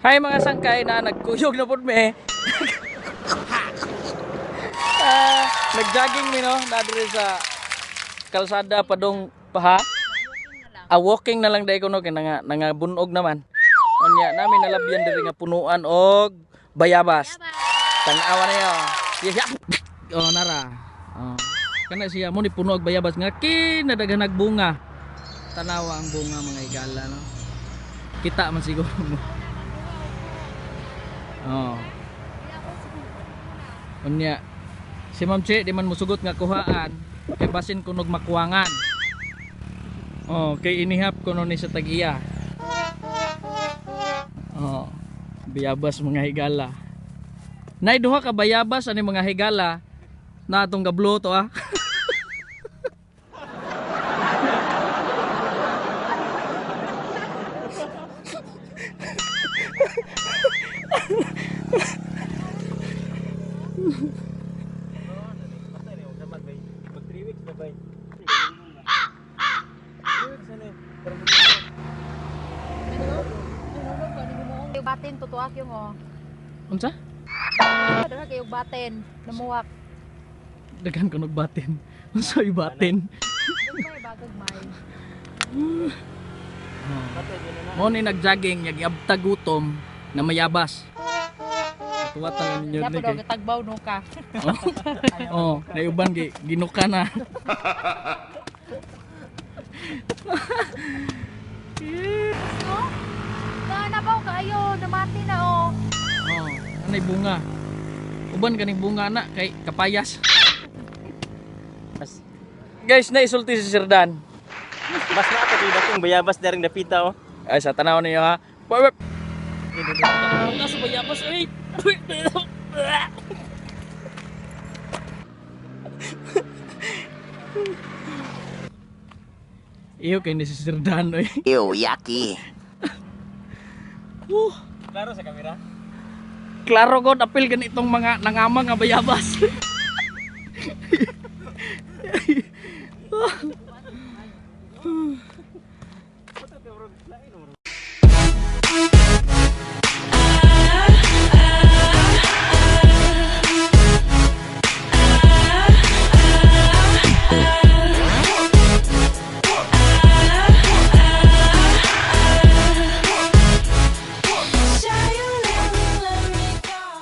Hi mga sangkay na nagkuyog na pud me. Nagjogging mi no, na diri sa kalsada padong paha. Walking na lang dai ko no kay nangabunog naman. Unya namin nalabyan diri nga punuan og bayabas. Tan-awa na yo. Siya. Oh nara. Oh. Kana siya mo ni puno og bayabas nga kinadagan nagbunga. Tanawa ang bunga mga higala no. Kita man siguro mo. Oh. Unya si Ma'am Che di man musugot nga kuhaan kay basin kunog makuwangan. Oh, kay inihap kuno ni sa tag-iya. Oh. Bayabas mga higala. Nay duha ka bayabas ani mga higala na atong gablo to ah. Yung batin tutuak yung oh. Unsa? Dara kay yung batin namuwak. Daghan kunog batin. Unsa yung batin? May bagag may. Mo ni nagjogging yag abta gutom na mayabas. Tuwa ta ninyo Dapat ni daw kay. tagbaw no ka. Oh, nayuban gi ginuka na. No? Nabaw kayo, namati na oh. Oh, anay bunga. Uban kaning bunga na kay kapayas. Guys, naisulti si Sir Dan. Mas na ako dating bayabas na rin napita oh. Ay sa tanaw niyo ha. Wep. Nasa bayabas ay. Iyo kay ni si Sir Dan oy. Ew, yaki. Klaro sa kamera? Klaro god apil ganitong mga nangamang nga bayabas.